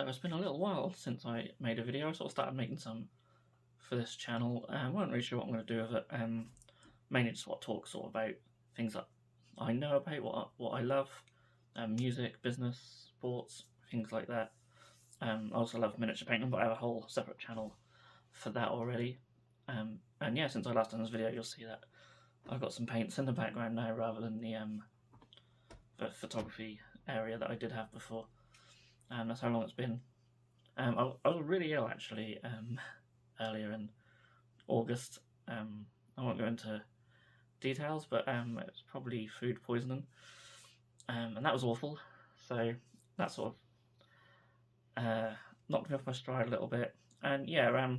So it's been a little while since I made a video. I sort of started making some for this channel. I wasn't really sure what I'm going to do with it. Mainly just what talk sort of about things that I know about, what I love, music, business, sports, things like that. I also love miniature painting, but I have a whole separate channel for that already. And yeah, since I last done this video, you'll see that I've got some paints in the background now rather than the photography area that I did have before. That's how long it's been. I was really ill actually earlier in August. I won't go into details, but it was probably food poisoning, and that was awful. So that sort of knocked me off my stride a little bit. And yeah,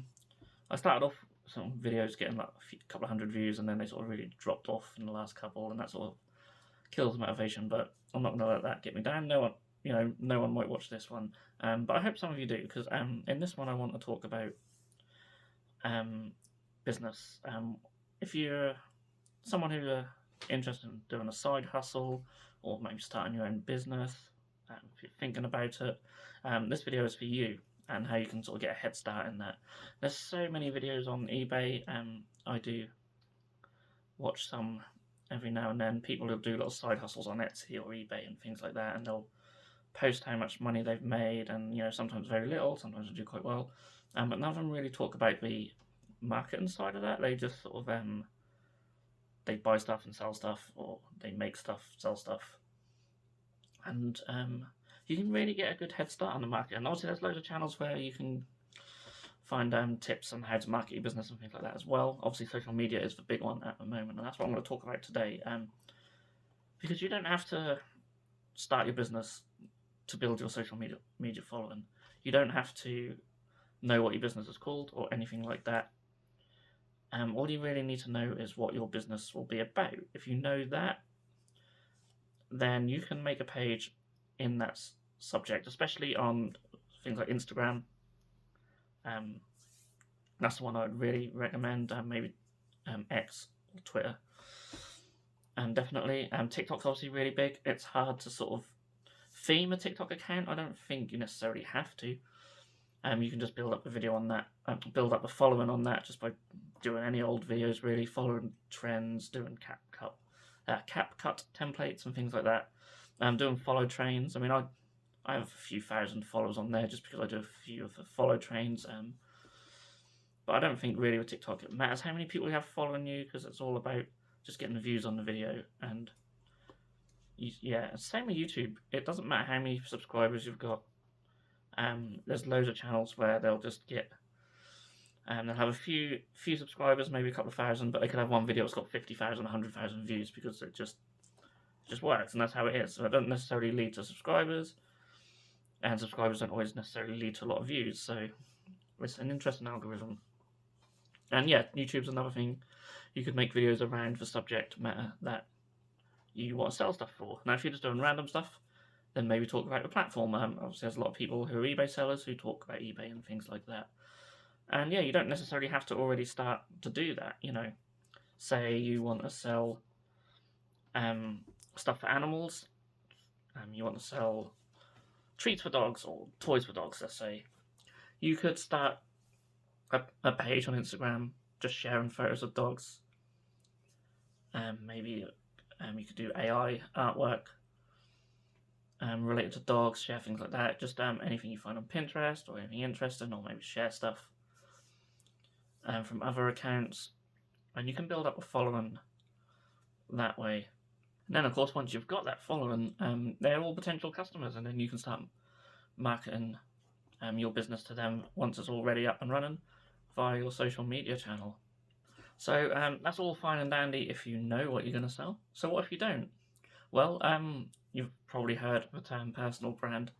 I started off some videos getting like a couple of hundred views, and then they sort of really dropped off in the last couple, and that sort of kills motivation. But I'm not going to let that get me down. No one might watch this one, but I hope some of you do, because in this one I want to talk about business. If you're someone who's interested in doing a side hustle or maybe starting your own business, if you're thinking about it, this video is for you and how you can sort of get a head start in that. There's so many videos on eBay. I do watch some every now and then. People who do little side hustles on Etsy or eBay and things like that, and they'll post how much money they've made, and sometimes very little, sometimes they do quite well. But none of them really talk about the marketing side of that. They just sort of they buy stuff and sell stuff, or they make stuff, sell stuff, and you can really get a good head start on the market. And obviously, there's loads of channels where you can find tips on how to market your business and things like that as well. Obviously, social media is the big one at the moment, and that's what I'm going to talk about today. Because you don't have to start your business to build your social media following. You don't have to know what your business is called or anything like that. All you really need to know is what your business will be about. If you know that, then you can make a page in that subject, especially on things like Instagram. That's the one I would really recommend. Maybe X or Twitter. And definitely, TikTok's obviously really big. It's hard to sort of theme a TikTok account. I don't think you necessarily have to. You can just build up a video on that, build up a following on that just by doing any old videos, really, following trends, doing CapCut templates and things like that. Doing follow trains. I mean, I have a few thousand followers on there just because I do a few of the follow trains. But I don't think really with TikTok it matters how many people you have following you, because it's all about just getting the views on the video. And yeah, same with YouTube. It doesn't matter how many subscribers you've got. There's loads of channels where they'll just get, they'll have a few subscribers, maybe a couple of thousand, but they could have one video that's got 50,000, 100,000 views, because it just works, and that's how it is. So it doesn't necessarily lead to subscribers, and subscribers don't always necessarily lead to a lot of views. So it's an interesting algorithm. And yeah, YouTube's another thing. You could make videos around the subject matter that you want to sell stuff for. Now, if you're just doing random stuff, then maybe talk about the platform. Obviously, there's a lot of people who are eBay sellers who talk about eBay and things like that. And yeah, you don't necessarily have to already start to do that. Say you want to sell stuff for animals. You want to sell treats for dogs or toys for dogs, let's say. You could start a page on Instagram just sharing photos of dogs. Maybe you could do AI artwork related to dogs, share things like that. Just anything you find on Pinterest or anything interesting, or maybe share stuff from other accounts. And you can build up a following that way. And then, of course, once you've got that following, they're all potential customers, and then you can start marketing your business to them once it's already up and running via your social media channel. So that's all fine and dandy if you know what you're going to sell. So what if you don't? Well, you've probably heard the term personal brand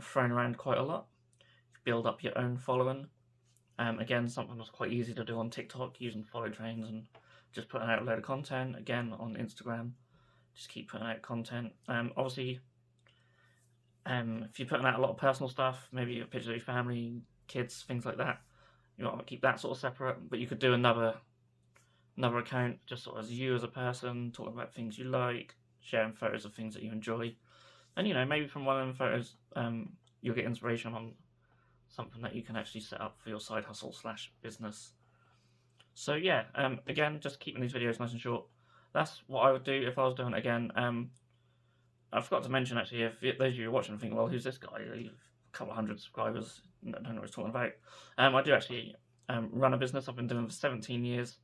thrown around quite a lot. You build up your own following. Again, something that's quite easy to do on TikTok, using follow trains and just putting out a load of content. Again, on Instagram, just keep putting out content. Obviously, if you're putting out a lot of personal stuff, maybe a picture of your family, kids, things like that, you want to keep that sort of separate. But you could do another account just sort of as you as a person, talking about things you like, sharing photos of things that you enjoy. And maybe from one of them photos, you'll get inspiration on something that you can actually set up for your side hustle / business. So yeah, again, just keeping these videos nice and short. That's what I would do if I was doing it again. I forgot to mention actually, if those of you watching think, well, who's this guy? He's a couple of hundred subscribers, I don't know what he's talking about. I do actually run a business I've been doing for 17 years,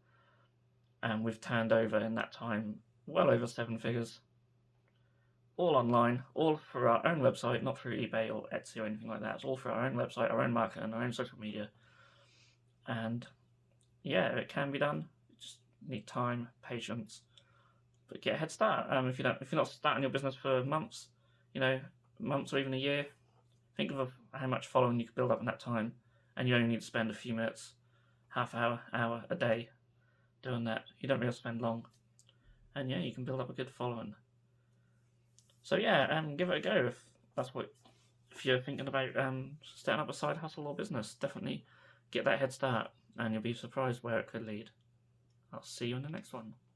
and we've turned over in that time well over 7 figures. All online, all through our own website, not through eBay or Etsy or anything like that. It's all through our own website, our own marketing, our own social media. And yeah, it can be done. You just need time, patience, but get a head start. If you're not starting your business for months, months or even a year, think of how much following you could build up in that time, and you only need to spend a few minutes, half hour a day doing that. You don't really spend long, and yeah, you can build up a good following. So yeah, give it a go if you're thinking about setting up a side hustle or business. Definitely get that head start, and you'll be surprised where it could lead. I'll see you in the next one.